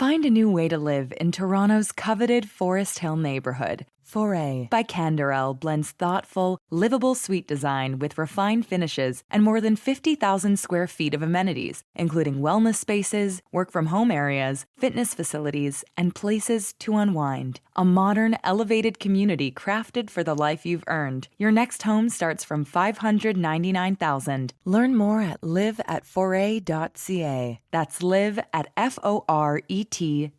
Find a new way to live in Toronto's coveted Forest Hill neighborhood. Foray by Canderel blends thoughtful, livable suite design with refined finishes and more than 50,000 square feet of amenities, including wellness spaces, work-from-home areas, fitness facilities, and places to unwind. A modern, elevated community crafted for the life you've earned. Your next home starts from $599,000. Learn more at live@foray.ca. That's live at FORET.ca.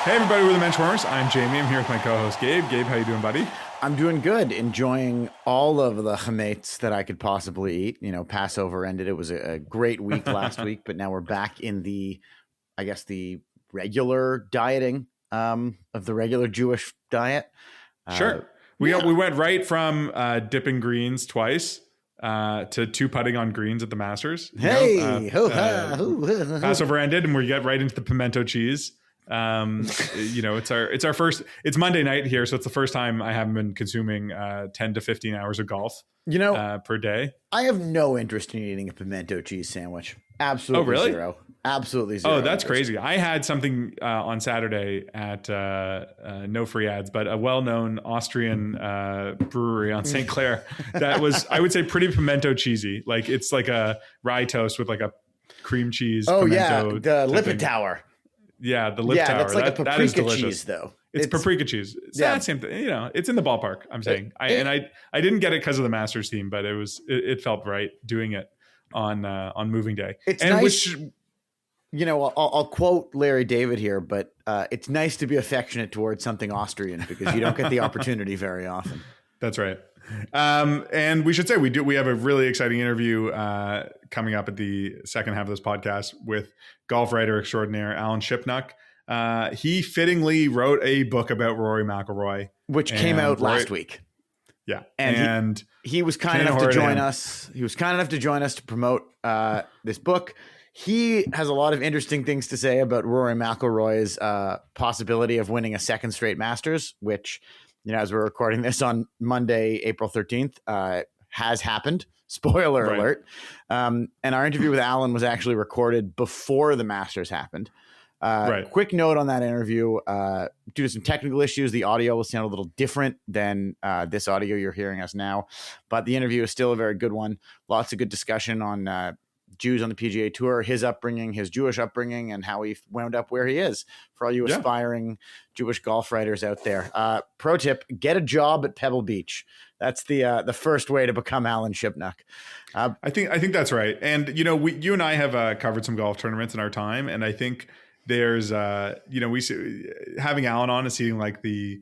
Hey everybody, we're the Menschwarmers. I'm Jamie. I'm here with my co-host Gabe. Gabe, how you doing, buddy? I'm doing good. Enjoying all of the chametz that I could possibly eat. You know, Passover ended. It was a great week last week, but now we're back in the regular dieting of the regular Jewish diet. Sure. We went right from dipping greens twice to two putting on greens at the Masters. Passover ended, and we get right into the pimento cheese. It's Monday night here, so it's the first time I haven't been consuming 10 to 15 hours of golf per day. I have no interest in eating a pimento cheese sandwich. Absolutely. Oh, really? Zero. Absolutely zero. Oh, that's crazy. I had something on Saturday at no free ads, but a well-known Austrian brewery on St. Clair that was, I would say, pretty pimento cheesy. Like it's like a rye toast with like a cream cheese. Oh yeah, the Liptauer. Yeah, the Lip Tower. That's like a paprika cheese, though. It's paprika cheese. It's that same thing. You know, it's in the ballpark. I'm saying. I didn't get it because of the Masters theme, but it felt right doing it on moving day. It's nice. I'll quote Larry David here, but it's nice to be affectionate towards something Austrian because you don't get the opportunity very often. That's right. And we should say we have a really exciting interview coming up at the second half of this podcast with golf writer extraordinaire Alan Shipnuck. He fittingly wrote a book about Rory McIlroy, which came out last week. Yeah, and he was kind enough to join us. He was kind enough to join us to promote this book. He has a lot of interesting things to say about Rory McIlroy's possibility of winning a second straight Masters, which, you know, as we're recording this on Monday, April 13th, has happened. Spoiler alert. And our interview with Alan was actually recorded before the Masters happened. Quick note on that interview, due to some technical issues, the audio will sound a little different than this audio you're hearing us now. But the interview is still a very good one. Lots of good discussion on Jews on the PGA Tour, his upbringing, his Jewish upbringing, and how he wound up where he is. For all you aspiring Jewish golf writers out there, pro tip: get a job at Pebble Beach. That's the first way to become Alan Shipnuck. I think that's right. And you and I have covered some golf tournaments in our time, and I think there's having Alan on and seeing like the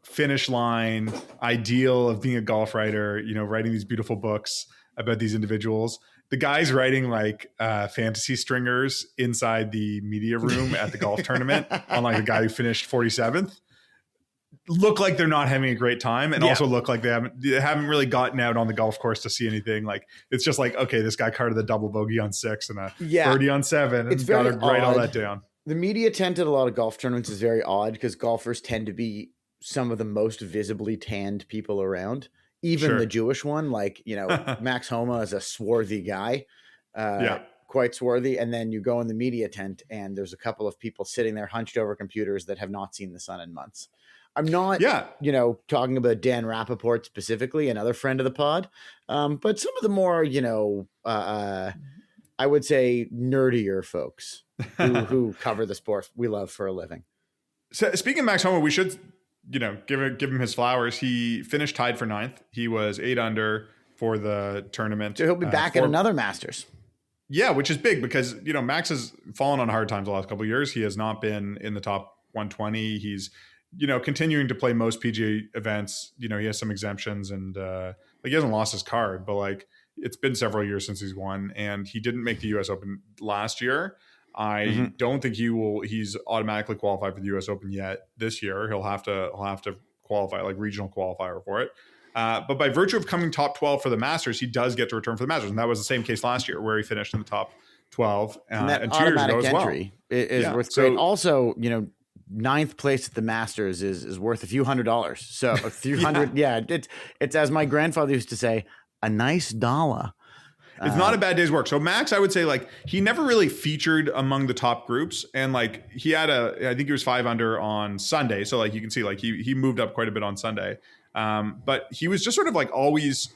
finish line ideal of being a golf writer. Writing these beautiful books about these individuals. The guys writing like fantasy stringers inside the media room at the golf tournament on like a guy who finished 47th look like they're not having a great time, and also look like they haven't really gotten out on the golf course to see anything. Like it's just like, okay, this guy carded the double bogey on 6 and a birdie on 7 and got to write all that down. The media tent at a lot of golf tournaments is very odd because golfers tend to be some of the most visibly tanned people around. Even the Jewish one, like, Max Homa is a swarthy guy, quite swarthy. And then you go in the media tent and there's a couple of people sitting there hunched over computers that have not seen the sun in months. I'm not, talking about Dan Rappaport specifically, another friend of the pod, but some of the more, I would say nerdier folks who cover the sport we love for a living. So speaking of Max Homa, we should give him his flowers. He finished tied for 9th. He was 8 under for the tournament. So he'll be back at another Masters. Yeah, which is big because, Max has fallen on hard times the last couple of years. He has not been in the top 120. He's, continuing to play most PGA events. He has some exemptions and he hasn't lost his card, but like it's been several years since he's won, and he didn't make the US Open last year. I don't think he's automatically qualified for the US Open yet this year. He'll have to qualify, like regional qualifier for it. But by virtue of coming top 12 for the Masters, he does get to return for the Masters. And that was the same case last year where he finished in the top 12, and that and 2 years ago as well. entry is worth great. Also, ninth place at the Masters is worth a few $100s. So a few hundred, it's as my grandfather used to say, a nice dollar. It's not a bad day's work. So Max, I would say, like, he never really featured among the top groups, and like he had I think he was 5 under on Sunday. So like you can see, like he moved up quite a bit on Sunday, but he was just sort of like always,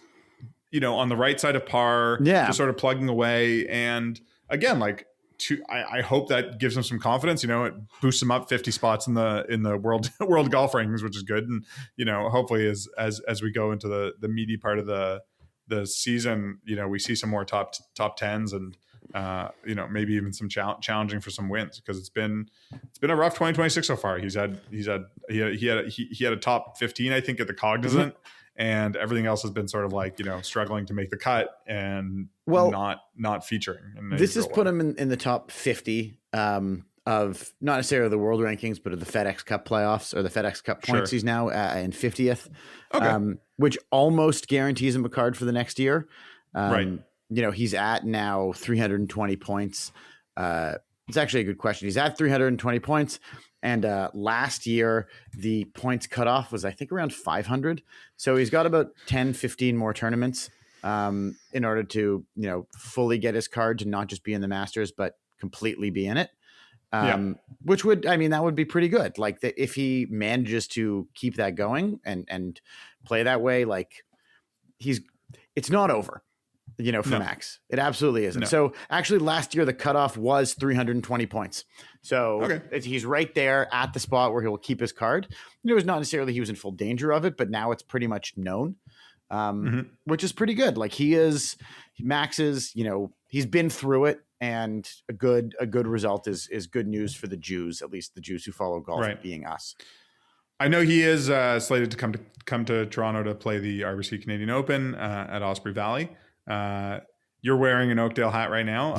on the right side of par, just sort of plugging away. And again, like I hope that gives him some confidence. It boosts him up 50 spots in the world golf rankings, which is good. And hopefully as we go into the meaty part of the season, we see some more top tens and maybe even some challenging for some wins, because it's been a rough 2026 so far. He had a top 15, I think, at the Cognizant, and everything else has been sort of like struggling to make the cut and not featuring. This has put him in the top 50 of not necessarily the world rankings, but of the FedEx Cup playoffs or the FedEx Cup points. He's now in 50th, which almost guarantees him a card for the next year. Right. He's at now 320 points. It's actually a good question. He's at 320 points. And last year, the points cutoff was, I think, around 500. So he's got about 10, 15 more tournaments in order to, fully get his card to not just be in the Masters, but completely be in it. Which that would be pretty good. Like if he manages to keep that going and play that way, like it's not over, for Max. It absolutely isn't. No. So actually last year, the cutoff was 320 points. So he's right there at the spot where he'll keep his card. It was not necessarily he was in full danger of it, but now it's pretty much known, which is pretty good. Like Max is, he's been through it. And a good result is good news for the Jews, at least the Jews who follow golf, being us. I know he is slated to come to Toronto to play the RBC Canadian Open at Osprey Valley. You're wearing an Oakdale hat right now.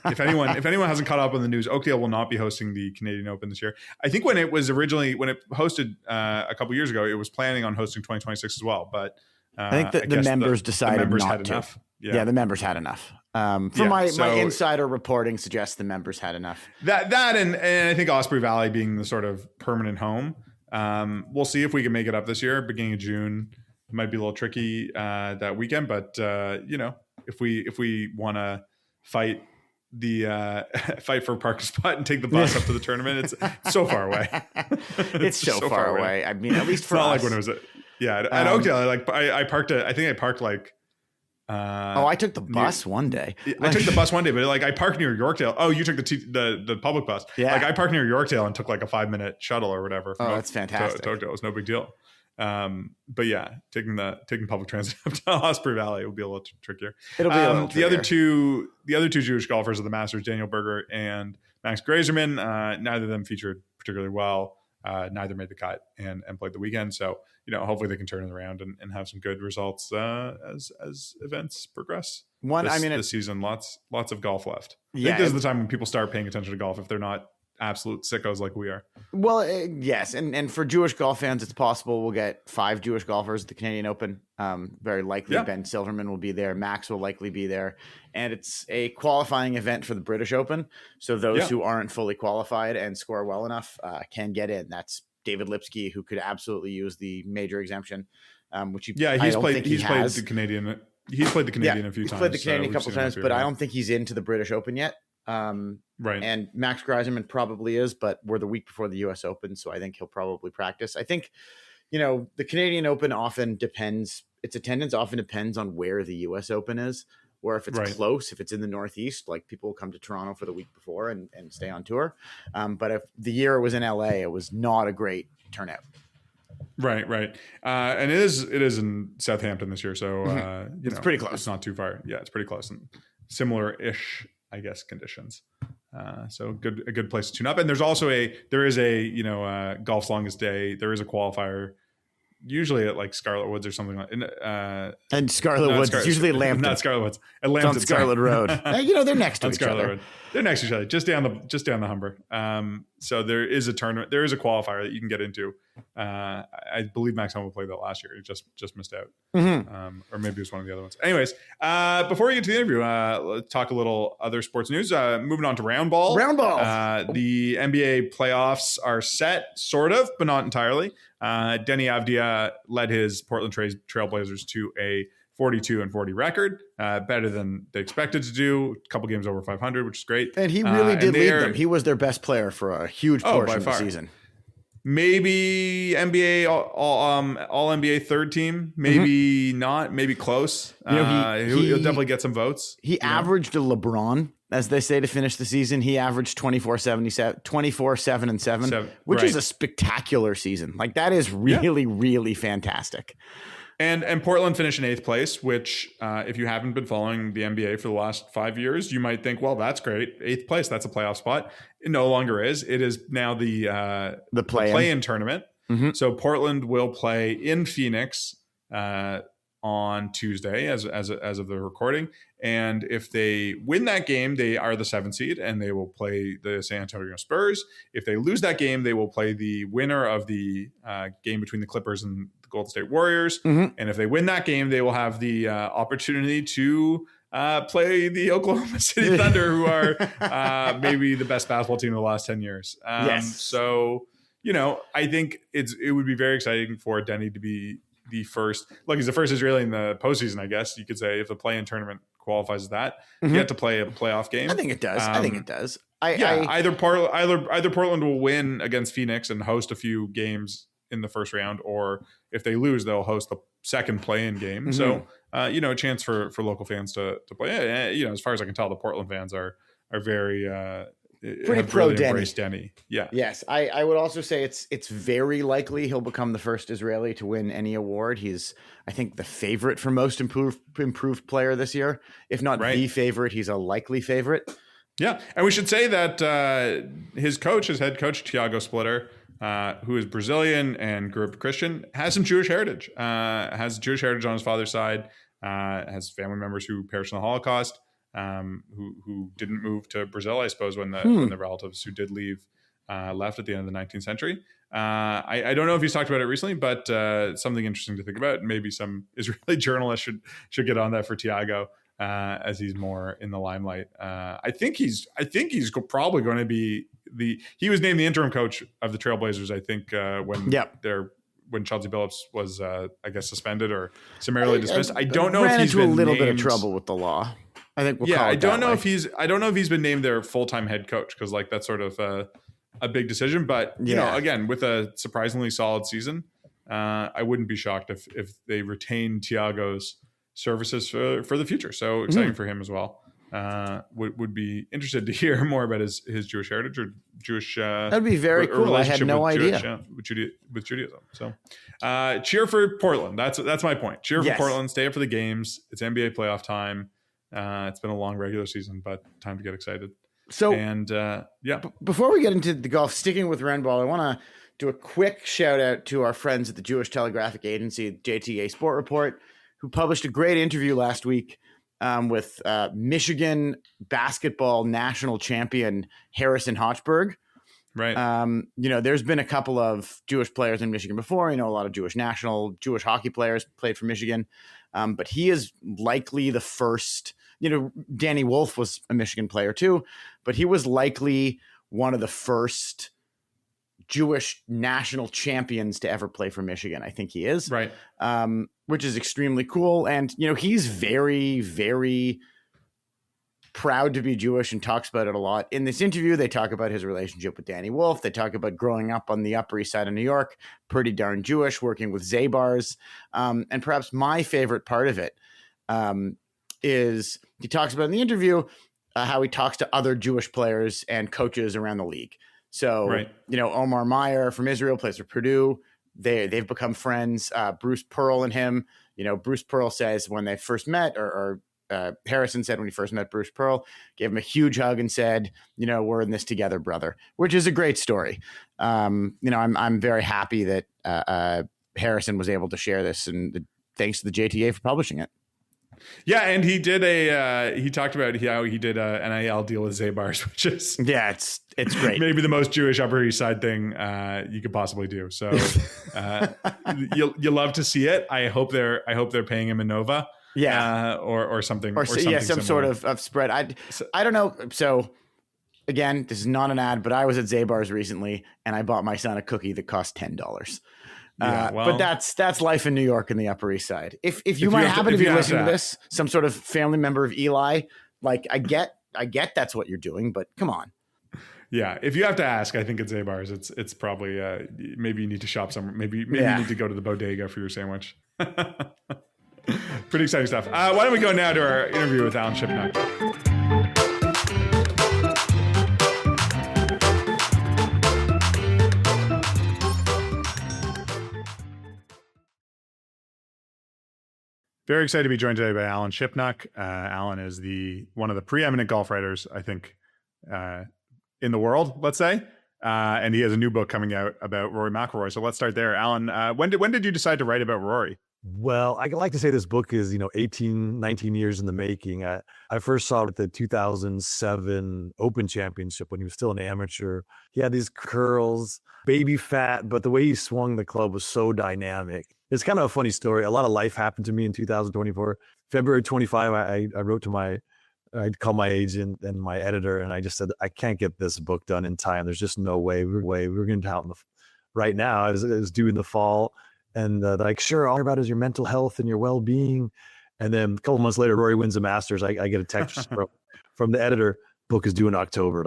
If anyone hasn't caught up on the news, Oakdale will not be hosting the Canadian Open this year. I think when it hosted a couple years ago, it was planning on hosting 2026 as well. But I think the members decided not to. Enough. Yeah, the members had enough. My insider reporting suggests the members had enough. That and I think Osprey Valley being the sort of permanent home. We'll see if we can make it up this year. Beginning of June, it might be a little tricky that weekend, but if we want to fight for a parking spot and take the bus up to the tournament, it's so far away. It's so far away. I mean, at least for us. Not like when it was at Oakdale. I parked like. I took the bus one day. I took the bus one day, but I parked near Yorkdale. Oh, you took the public bus. Yeah. I parked near Yorkdale and took like a 5-minute shuttle or whatever. That's fantastic. To Oakdale. It was no big deal. But yeah, taking public transit up to Osprey Valley will be a little trickier. It'll be a little trickier. The other two Jewish golfers of the Masters, Daniel Berger and Max Grazerman, neither of them featured particularly well. Neither made the cut and played the weekend. So, hopefully they can turn it around and have some good results as events progress. This season, lots of golf left. I think this is the time when people start paying attention to golf if they're not absolute sickos like we are. Well, yes. And for Jewish golf fans, it's possible we'll get 5 Jewish golfers at the Canadian Open. Very likely Ben Silverman will be there. Max will likely be there. And it's a qualifying event for the British Open. So those who aren't fully qualified and score well enough can get in. That's David Lipsky, who could absolutely use the major exemption, which he's played the Canadian. He's played the Canadian a few times. He's played the Canadian a couple times, but I don't think he's into the British Open yet. Right. And Max Greiserman probably is, but we're the week before the US Open, so I think he'll probably practice. I think, the Canadian Open its attendance often depends on where the US Open is, or if it's close, if it's in the Northeast, like people will come to Toronto for the week before and stay on tour. But if the year it was in LA, it was not a great turnout. Right. And it is in Southampton this year. So, it's pretty close. It's not too far. Yeah, it's pretty close and similar-ish, I guess, conditions. So a good place to tune up. And there's also Golf's Longest Day. There is a qualifier, usually at like Scarlet Woods or something like. And Scarlet Woods, it's usually Lambton. Not Scarlet Woods. At Lambton, it's on Scarlet Road. They're next to each Scarlet other. Road. They're next to each other, just down the Humber. So there is a tournament. There is a qualifier that you can get into. I believe Max Homa played that last year. He just missed out. Or maybe it was one of the other ones. Anyways, before we get to the interview, let's talk a little other sports news. Moving on to round ball. The NBA playoffs are set, sort of, but not entirely. Denny Avdia led his Portland Trailblazers to a 42-40 record, better than they expected to do. A couple games over 500, which is great. And he really did lead them. He was their best player for a huge portion of the season. Maybe NBA all NBA third team, maybe not, maybe close. He'll definitely get some votes. He averaged a LeBron, as they say, to finish the season. He averaged 24-7-7, which is a spectacular season. Like, that is really, really fantastic. And Portland finished in 8th place, which if you haven't been following the NBA for the last 5 years, you might think, well, that's great. 8th place, that's a playoff spot. It no longer is. It is now the play-in tournament. So Portland will play in Phoenix on Tuesday as of the recording. And if they win that game, they are the 7th seed and they will play the San Antonio Spurs. If they lose that game, they will play the winner of the game between the Clippers and the Golden State Warriors. And if they win that game, they will have the opportunity to play the Oklahoma City Thunder, who are maybe the best basketball team in the last 10 years. So, I think it would be very exciting for Denny to be the first. Look, he's the first Israeli in the postseason, I guess you could say, if the play-in tournament qualifies that. You get to play a playoff game. I think it does. Either Portland will win against Phoenix and host a few games in the first round, or if they lose, they'll host the second play-in game. So, a chance for local fans to play. As far as I can tell, the Portland fans are very pretty pro really embraced Denny. Yeah. Yes, I would also say it's very likely he'll become the first Israeli to win any award. He's, I think, the favorite for most improved player this year. If not the favorite, he's a likely favorite. Yeah, and we should say that his head coach, Thiago Splitter, who is Brazilian and grew up Christian, has some Jewish heritage. Has Jewish heritage on his father's side. Has family members who perished in the Holocaust. Who didn't move to Brazil, I suppose, when the relatives who did leave left at the end of the 19th century. I don't know if he's talked about it recently, but something interesting to think about. Maybe some Israeli journalists should get on that for Thiago as he's more in the limelight. I think he's probably going to be he was named the interim coach of the Trailblazers, I think, when Chauncey Billups was, I guess, suspended or summarily dismissed. I don't know if he's been into a little bit of trouble with the law. I think I don't know if he's been named their full-time head coach, because that's sort of a big decision. But again, with a surprisingly solid season, I wouldn't be shocked if they retain Thiago's services for the future. So exciting for him as well. Would be interested to hear more about his Jewish heritage or Jewish. That'd be very cool. I had no idea with Judaism. So cheer for Portland. That's my point. Cheer for Portland. Stay up for the games. It's NBA playoff time. It's been a long regular season, but time to get excited. So, before we get into the golf, sticking with round ball, I want to do a quick shout out to our friends at the Jewish Telegraphic Agency, JTA Sport Report, who published a great interview last week with Michigan basketball national champion Harrison Hochberg. Right. There's been a couple of Jewish players in Michigan before. A lot of Jewish hockey players played for Michigan. But he is likely the first. Danny Wolf was a Michigan player too, but he was likely one of the first Jewish national champions to ever play for Michigan. I think he is. Right. Which is extremely cool. And, he's very, very proud to be Jewish and talks about it a lot. In this interview, they talk about his relationship with Danny Wolf. They talk about growing up on the Upper East Side of New York, pretty darn Jewish, working with Zabars. And perhaps my favorite part of it is he talks about in the interview how he talks to other Jewish players and coaches around the league. So, Omar Meyer from Israel plays for Purdue. They've become friends. Bruce Pearl and him, Bruce Pearl says when they first met, or Harrison said when he first met Bruce Pearl, gave him a huge hug and said, we're in this together, brother, which is a great story. I'm very happy that Harrison was able to share this, and thanks to the JTA for publishing it. Yeah, and he did he talked about how he did a NIL deal with Zabar's, which is it's great. Maybe the most Jewish Upper East Side thing you could possibly do. So you'll love to see it. I hope they're paying him in Nova. Yeah, or something, or something some similar. sort of spread. I don't know. So again, this is not an ad, but I was at Zabar's recently and I bought my son a cookie that cost $10. But that's life in New York and the Upper East Side. If you might happen to be listening to this, some sort of family member of Eli, like I get that's what you're doing, but come on. Yeah, if you have to ask, I think at Zabar's, it's probably maybe you need to shop somewhere. Maybe you need to go to the bodega for your sandwich. Pretty exciting stuff. Why don't we go now to our interview with Alan Shipnuck? Very excited to be joined today by Alan Shipnuck. Alan is one of the preeminent golf writers, I think, in the world, let's say. And he has a new book coming out about Rory McIlroy. So let's start there. Alan, when did you decide to write about Rory? Well, I like to say this book is, 18, 19 years in the making. I first saw it at the 2007 Open Championship when he was still an amateur. He had these curls, baby fat, but the way he swung the club was so dynamic. It's kind of a funny story. A lot of life happened to me in 2024. February 25, I wrote to I'd call my agent and my editor, and I just said, I can't get this book done in time. There's just no way. We're going to out right now. I was due in the fall. And they're like, sure, all about is your mental health and your well-being. And then a couple months later, Rory wins the Masters. I get a text from the editor, book is due in October.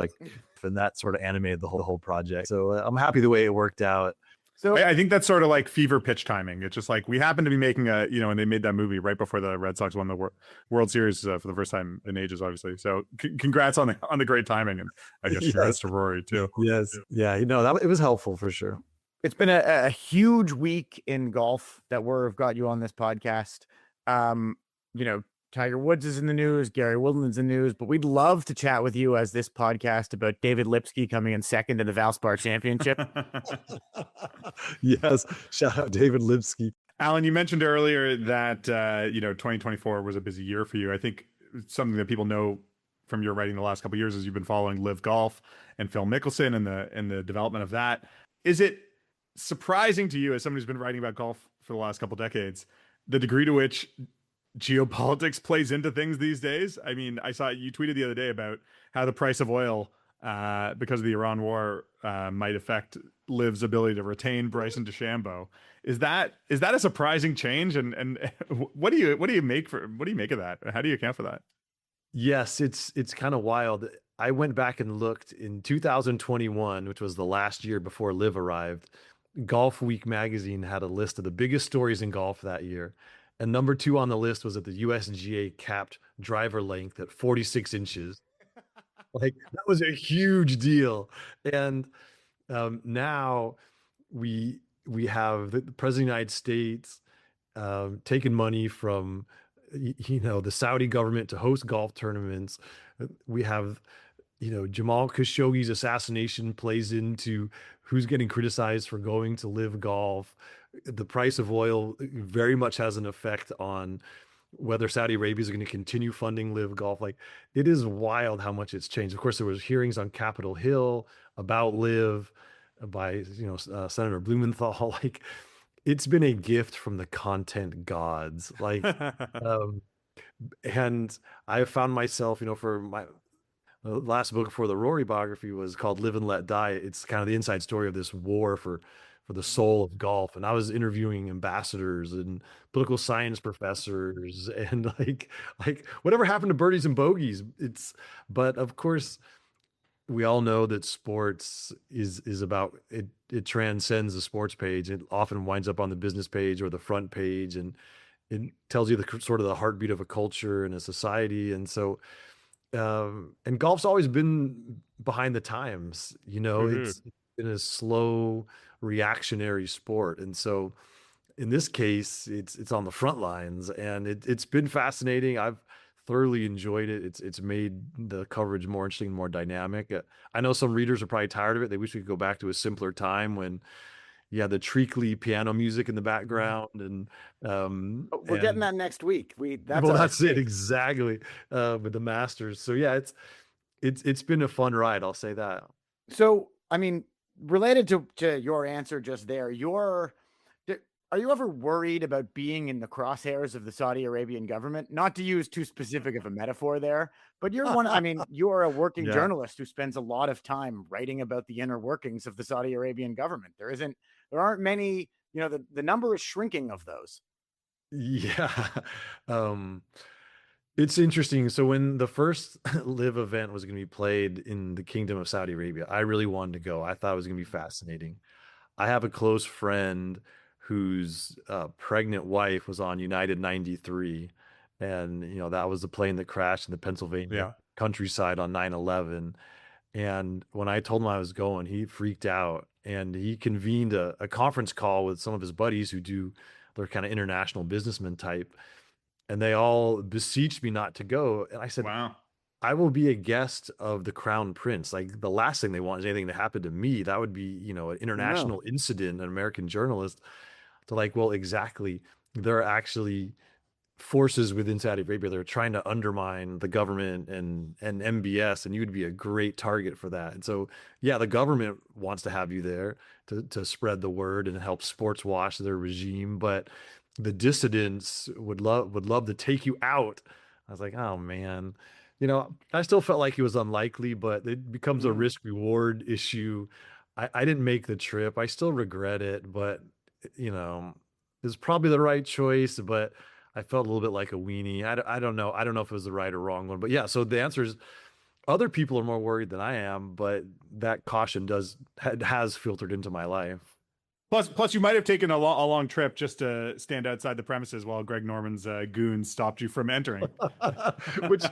And that sort of animated the whole project. So I'm happy the way it worked out. So I think that's sort of like fever pitch timing. It's just like we happen to be making and they made that movie right before the Red Sox won the World Series for the first time in ages, obviously. So congrats on the great timing, and I guess congrats to Rory too. Yes, yeah, it was helpful for sure. It's been a huge week in golf that we've got you on this podcast. Tiger Woods is in the news, Gary Woodland's in the news, but we'd love to chat with you as this podcast about David Lipsky coming in second in the Valspar Championship. Yes, shout out David Lipsky. Alan, you mentioned earlier that 2024 was a busy year for you. I think something that people know from your writing the last couple of years is you've been following Live Golf and Phil Mickelson and the development of that. Is it surprising to you, as someone who's been writing about golf for the last couple decades, the degree to which geopolitics plays into things these days? I mean, I saw you tweeted the other day about how the price of oil, because of the Iran war, might affect Liv's ability to retain Bryson DeChambeau. Is that a surprising change? And what do you make of that? How do you account for that? Yes, it's kind of wild. I went back and looked in 2021, which was the last year before Liv arrived. Golf Week magazine had a list of the biggest stories in golf that year. And number 2 on the list was that the USGA capped driver length at 46 inches. That was a huge deal. And now we have the President of the United States taking money from the Saudi government to host golf tournaments. We have Jamal Khashoggi's assassination plays into who's getting criticized for going to Live Golf. The price of oil very much has an effect on whether Saudi Arabia is going to continue funding Live Golf. It is wild how much it's changed. Of course, there was hearings on Capitol Hill about Live by Senator Blumenthal. It's been a gift from the content gods. And I found myself, for my last book before the Rory biography was called Live and Let Die. It's kind of the inside story of this war for the soul of golf. And I was interviewing ambassadors and political science professors and whatever happened to birdies and bogeys. But of course, we all know that sports is about it. It transcends the sports page. It often winds up on the business page or the front page, and it tells you the sort of the heartbeat of a culture and a society. And so, and golf's always been behind the times. It's been a slow reactionary sport. And so in this case, it's on the front lines, and it's been fascinating. I've thoroughly enjoyed it. It's made the coverage more interesting and more dynamic. I know some readers are probably tired of it. They wish we could go back to a simpler time when, yeah, the treacly piano music in the background, and We're getting that next week. That's it exactly, with the Masters. So yeah, it's been a fun ride. I'll say that. So, I mean, related to your answer just there, are you ever worried about being in the crosshairs of the Saudi Arabian government? Not to use too specific of a metaphor there, but you're a working journalist who spends a lot of time writing about the inner workings of the Saudi Arabian government. There aren't many, the number is shrinking of those. Yeah. It's interesting. So when the first live event was going to be played in the Kingdom of Saudi Arabia, I really wanted to go. I thought it was going to be fascinating. I have a close friend whose pregnant wife was on United 93. And, that was the plane that crashed in the Pennsylvania countryside on 9/11. And when I told him I was going, he freaked out and he convened a conference call with some of his buddies who do their kind of international businessman type. And they all beseeched me not to go. And I said, wow, I will be a guest of the Crown Prince. Like, the last thing they want is anything to happen to me. That would be, an international incident, an American journalist. So like, well, exactly. There are actually forces within Saudi Arabia that are trying to undermine the government and MBS, and you would be a great target for that. And so, yeah, the government wants to have you there to spread the word and help sports wash their regime, but the dissidents would love to take you out. I was like, oh man, I still felt like it was unlikely, but it becomes a risk reward issue. I didn't make the trip. I still regret it, but it's probably the right choice, but I felt a little bit like a weenie. I don't know. I don't know if it was the right or wrong one, but yeah. So the answer is, other people are more worried than I am, but that caution has filtered into my life. Plus, you might have taken a long trip just to stand outside the premises while Greg Norman's goons stopped you from entering. Which,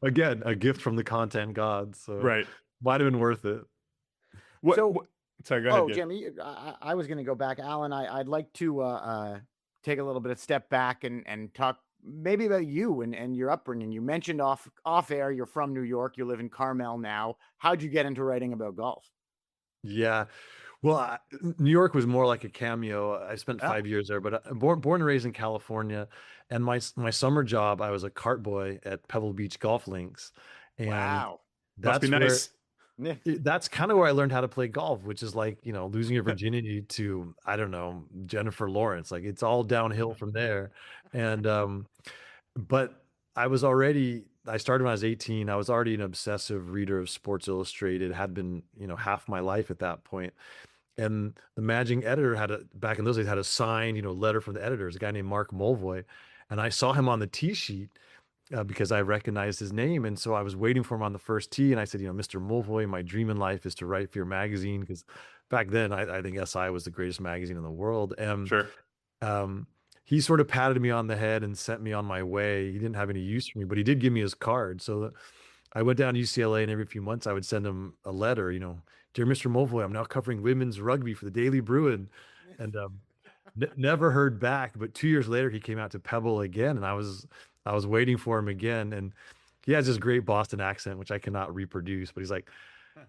again, a gift from the content gods. So right, might have been worth it. Sorry, go ahead. Jimmy, I was going to go back. Alan, I'd like to take a little bit of step back and talk maybe about you and your upbringing. You mentioned off air, you're from New York. You live in Carmel now. How'd you get into writing about golf? Yeah. Well, New York was more like a cameo. I spent 5 years there, but born and raised in California. And my summer job, I was a cart boy at Pebble Beach golf links. And wow, must be nice. That's kind of where I learned how to play golf, which is like, losing your virginity to, I don't know, Jennifer Lawrence. Like, it's all downhill from there. And but I started when I was 18. I was already an obsessive reader of Sports Illustrated, had been, half my life at that point. And the managing editor back in those days, had a signed, letter from the editors, a guy named Mark Mulvoy. And I saw him on the tee sheet because I recognized his name. And so I was waiting for him on the first tee. And I said, Mr. Mulvoy, my dream in life is to write for your magazine. Because back then, I think SI was the greatest magazine in the world. And sure. He sort of patted me on the head and sent me on my way. He didn't have any use for me, but he did give me his card. So I went down to UCLA, and every few months I would send him a letter, Dear Mr. Mulvoy, I'm now covering women's rugby for the Daily Bruin. And never heard back. But 2 years later, he came out to Pebble again, and I was waiting for him again. And he has this great Boston accent, which I cannot reproduce. But he's like,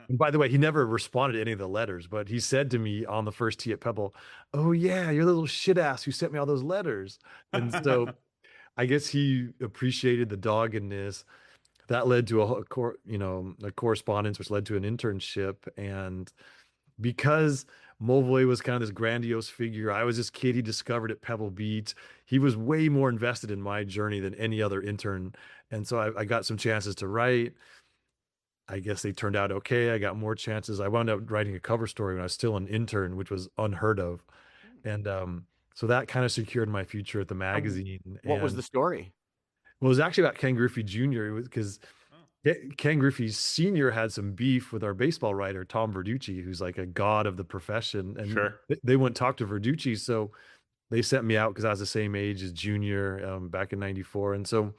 and by the way, he never responded to any of the letters, but he said to me on the first tee at Pebble, "Oh yeah, you're the little shit ass who sent me all those letters." And so I guess he appreciated the doggedness. That led to a correspondence, which led to an internship. And because Mulvoy was kind of this grandiose figure, I was this kid he discovered at Pebble Beach. He was way more invested in my journey than any other intern. And so I got some chances to write. I guess they turned out okay. I got more chances. I wound up writing a cover story when I was still an intern, which was unheard of. And so that kind of secured my future at the magazine. What was the story? Well, it was actually about Ken Griffey Jr. because Ken Griffey Sr. had some beef with our baseball writer, Tom Verducci, who's like a god of the profession. And sure. They wouldn't talk to Verducci. So they sent me out because I was the same age as Junior back in 94. And so,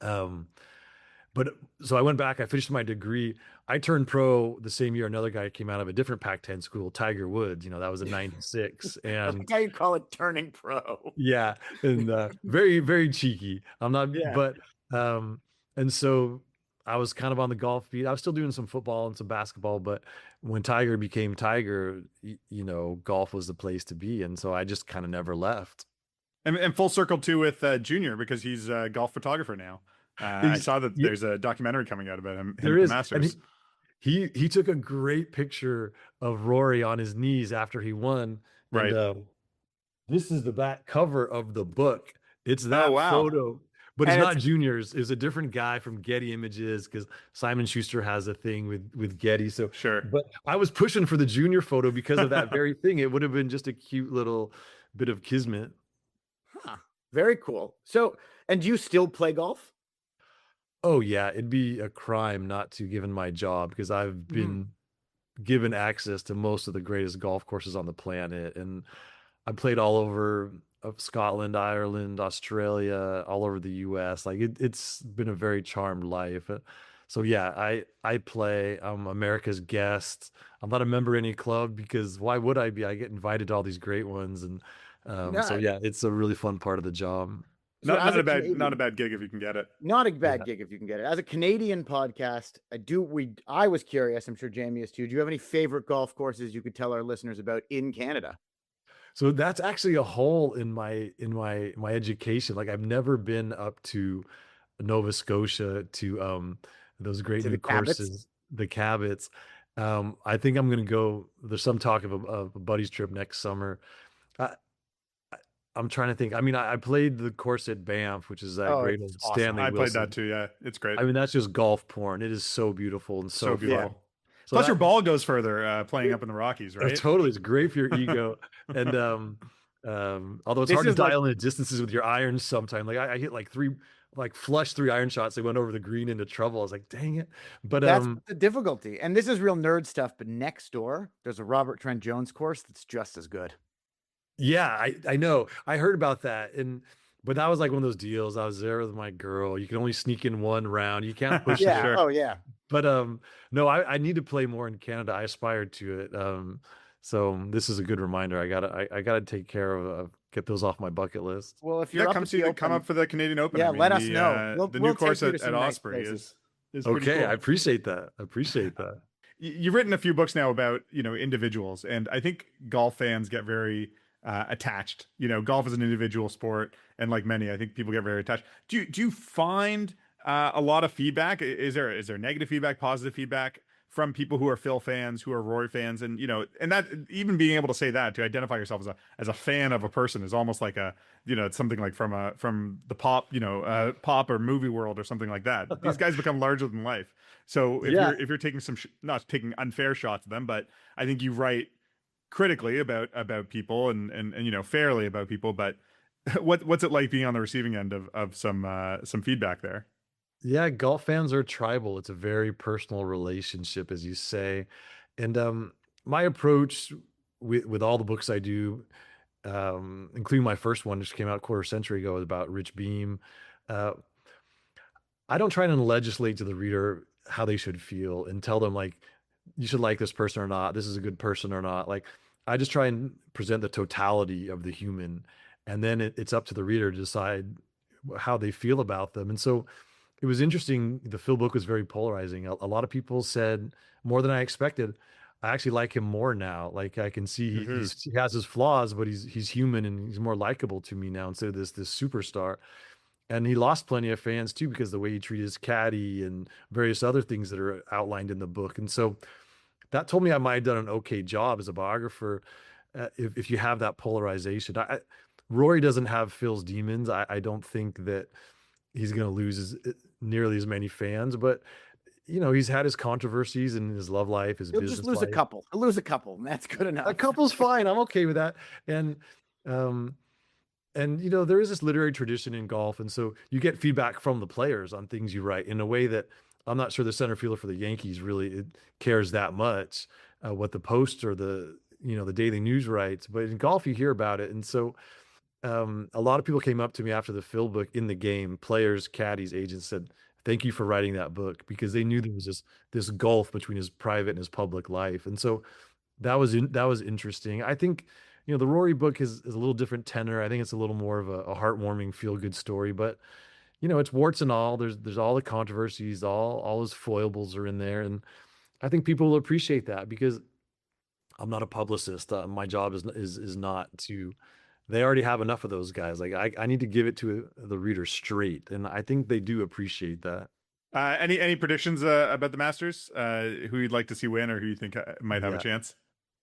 so I went back, I finished my degree. I turned pro the same year another guy came out of a different Pac-10 school, Tiger Woods, that was in 96. And how you call it turning pro. Yeah. And very, very cheeky. I'm not, but, and so I was kind of on the golf beat. I was still doing some football and some basketball, but when Tiger became Tiger, golf was the place to be. And so I just kind of never left. And full circle too with Junior, because he's a golf photographer now. I saw that there's a documentary coming out about him. There is. The Masters. He took a great picture of Rory on his knees after he won. Right. And, this is the back cover of the book. It's that photo, but it's not Junior's. It's a different guy from Getty Images, because Simon Schuster has a thing with Getty. So sure. But I was pushing for the Junior photo because of that very thing. It would have been just a cute little bit of kismet. Huh. Very cool. So, and do you still play golf? Oh yeah, it'd be a crime not to, given my job, because I've been given access to most of the greatest golf courses on the planet, and I played all over Scotland, Ireland, Australia, all over the US. Like it's been a very charmed life. So yeah, I play. I'm America's guest. I'm not a member of any club, because why would I be? I get invited to all these great ones, and so yeah, it's a really fun part of the job. So not a bad gig if you can get it. Not a bad gig if you can get it. As a Canadian podcast, I was curious, I'm sure Jamie is too. Do you have any favorite golf courses you could tell our listeners about in Canada? So that's actually a hole in my education. Like I've never been up to Nova Scotia to those great new courses, the Cabots. I think I'm going to go. There's some talk of a buddy's trip next summer. I'm trying to think. I mean, I played the course at Banff, which is that great old awesome. Stanley I Wilson. played that too. Yeah, it's great. I mean, that's just golf porn. It is so beautiful and so beautiful. Fun. So plus, your ball goes further playing up in the Rockies, right? Totally, it's great for your ego. And although it's hard to dial in the distances with your irons sometimes. Like I hit flush 3 iron shots. They went over the green into trouble. I was like, dang it. But that's the difficulty. And this is real nerd stuff. But next door, there's a Robert Trent Jones course that's just as good. Yeah, I know. I heard about that. But that was like one of those deals. I was there with my girl. You can only sneak in one round. You can't push it. Sure. Oh yeah. But no, I need to play more in Canada. I aspired to it. So this is a good reminder. I gotta take care of get those off my bucket list. Well, if you're come up for the Canadian Open. Yeah, let us know. The new course at Osprey is okay. Cool. I appreciate that. You've written a few books now about individuals, and I think golf fans get very attached. Golf is an individual sport, and like many, I think people get very attached. Do you find a lot of feedback? Is there negative feedback, positive feedback from people who are Phil fans, who are Rory fans, and and that even being able to say that, to identify yourself as a fan of a person is almost like it's something like from the pop pop or movie world or something like that. These guys become larger than life. So if you're taking not taking unfair shots at them, but I think you write critically about people and fairly about people. But what's it like being on the receiving end of some feedback there? Yeah, golf fans are tribal. It's a very personal relationship, as you say. And my approach with all the books I do, including my first one, which came out a quarter century ago, about Rich Beam. I don't try to legislate to the reader how they should feel and tell them like, you should like this person or not. This is a good person or not. Like, I just try and present the totality of the human, and then it's up to the reader to decide how they feel about them. And so it was interesting. The Phil book was very polarizing. A lot of people said, more than I expected, I actually like him more now. Like I can see he has his flaws, but he's human and he's more likable to me now instead of this superstar. And he lost plenty of fans too, because the way he treated his caddy and various other things that are outlined in the book. And so that told me I might have done an okay job as a biographer if you have that polarization. Rory doesn't have Phil's demons. I don't think that he's going to lose nearly as many fans, but he's had his controversies in his love life, his business life. He'll lose a couple, and that's good enough. A couple's fine. I'm okay with that. And there is this literary tradition in golf, and so you get feedback from the players on things you write in a way that I'm not sure the center fielder for the Yankees really cares that much what the Post or the Daily News writes, but in golf you hear about it. And so a lot of people came up to me after the Phil book in the game, players, caddies, agents, said, thank you for writing that book, because they knew there was this gulf between his private and his public life. And so that was interesting. I think, the Rory book is a little different tenor. I think it's a little more of a heartwarming, feel good story, but it's warts and all. There's all the controversies, all his foibles are in there, and I think people will appreciate that because I'm not a publicist. My job is not to. They already have enough of those guys. Like I need to give it to the reader straight, and I think they do appreciate that. Any predictions about the Masters? Who you'd like to see win, or who you think might have a chance?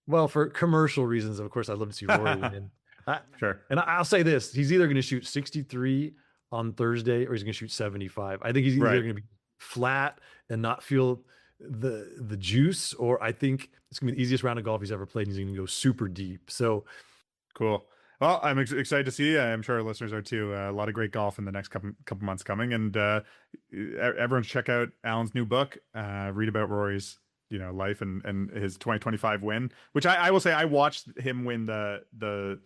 Well, for commercial reasons, of course, I'd love to see Rory win. Sure. And I'll say this: he's either going to shoot 63 on Thursday, or he's going to shoot 75. I think he's either going to be flat and not feel the juice, or I think it's going to be the easiest round of golf he's ever played. And he's going to go super deep. So cool. Well, I'm excited to see. I'm sure our listeners are too. A lot of great golf in the next couple months coming, and everyone check out Alan's new book. Read about Rory's life and his 2025 win, which I will say I watched him win the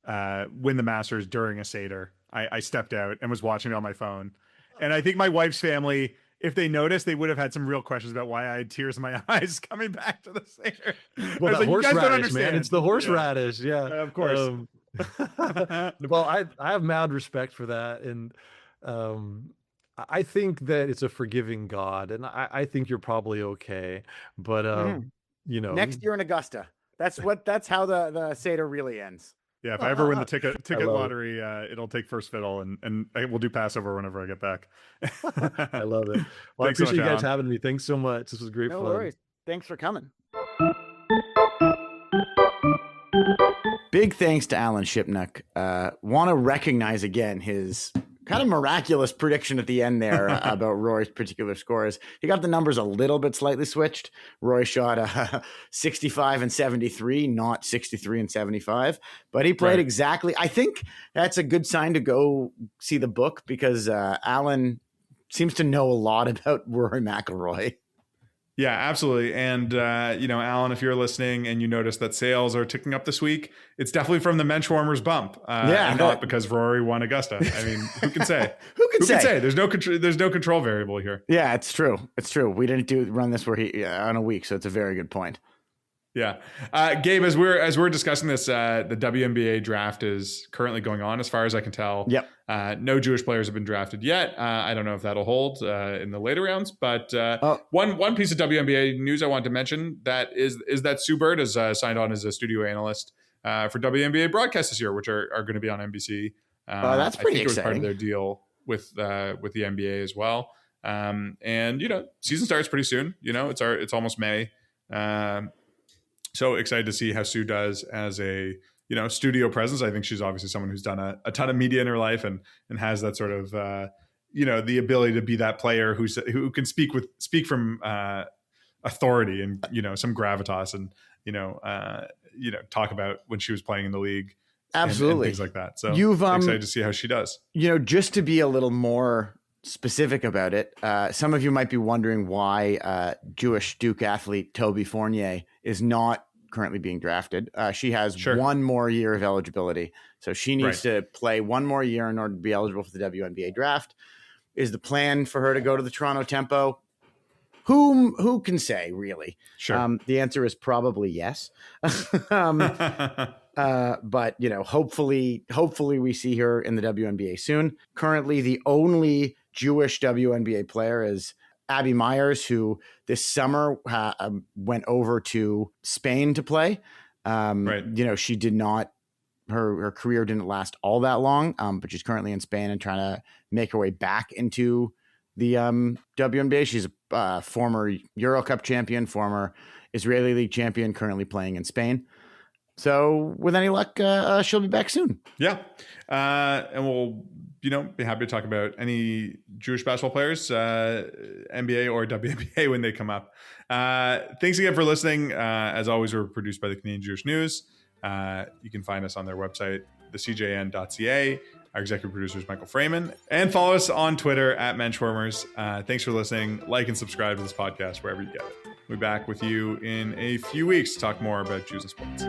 Masters during a Seder. I stepped out and was watching it on my phone, and I think my wife's family, if they noticed, they would have had some real questions about why I had tears in my eyes coming back to the Seder. Well, the horseradish, man. It's the horseradish. Yeah, of course. Well, I have mad respect for that, and I think that it's a forgiving God, and I think you're probably okay. But next year in Augusta, that's how the Seder really ends. Yeah, if I ever win the ticket lottery, it'll take first fiddle, and we'll do Passover whenever I get back. I love it. Well, I appreciate you guys having me. Thanks so much. This was great fun. No worries. Thanks for coming. Big thanks to Alan Shipnuck. Want to recognize again his kind of miraculous prediction at the end there about Rory's particular scores. He got the numbers a little bit slightly switched. Rory shot 65 and 73, not 63 and 75, but he played exactly. I think that's a good sign to go see the book because Alan seems to know a lot about Rory McIlroy. Yeah, absolutely. And, Alan, if you're listening and you notice that sales are ticking up this week, it's definitely from the Menschwarmers bump. And not because Rory won Augusta. I mean, who can say? Who can say? There's no control variable here. Yeah, it's true. It's true. We didn't run this on a week, so it's a very good point. Yeah. Gabe, as we're discussing this, the WNBA draft is currently going on, as far as I can tell. Yep. No Jewish players have been drafted yet. I don't know if that'll hold in the later rounds, but one piece of WNBA news I wanted to mention that is that Sue Bird has signed on as a studio analyst for WNBA broadcasts this year, which are going to be on NBC. That's pretty exciting. It was part of their deal with the NBA as well. And season starts pretty soon. It's almost May. So excited to see how Sue does as a studio presence. I think she's obviously someone who's done a ton of media in her life and has that sort of the ability to be that player who can speak from authority and some gravitas and talk about when she was playing in the league. Absolutely. And things like that. So you've excited to see how she does. Just to be a little more specific about it, some of you might be wondering why Jewish Duke athlete Toby Fournier is not currently being drafted. She has one more year of eligibility, so she needs to play one more year in order to be eligible for the WNBA draft. Is the plan for her to go to the Toronto Tempo? Who can say, really? Sure. The answer is probably yes. But hopefully we see her in the WNBA soon. Currently, the only Jewish WNBA player is Abby Myers, who this summer went over to Spain to play. She did not. Her career didn't last all that long, but she's currently in Spain and trying to make her way back into the WNBA. She's a former Euro Cup champion, former Israeli League champion, currently playing in Spain. So with any luck, she'll be back soon. Yeah. And we'll, be happy to talk about any Jewish basketball players, NBA or WNBA when they come up. Thanks again for listening. As always, we're produced by the Canadian Jewish News. You can find us on their website, thecjn.ca. Our executive producer is Michael Fraiman. And follow us on Twitter at Menschwarmers. Thanks for listening. Like and subscribe to this podcast wherever you get it. We'll be back with you in a few weeks to talk more about Jews and sports.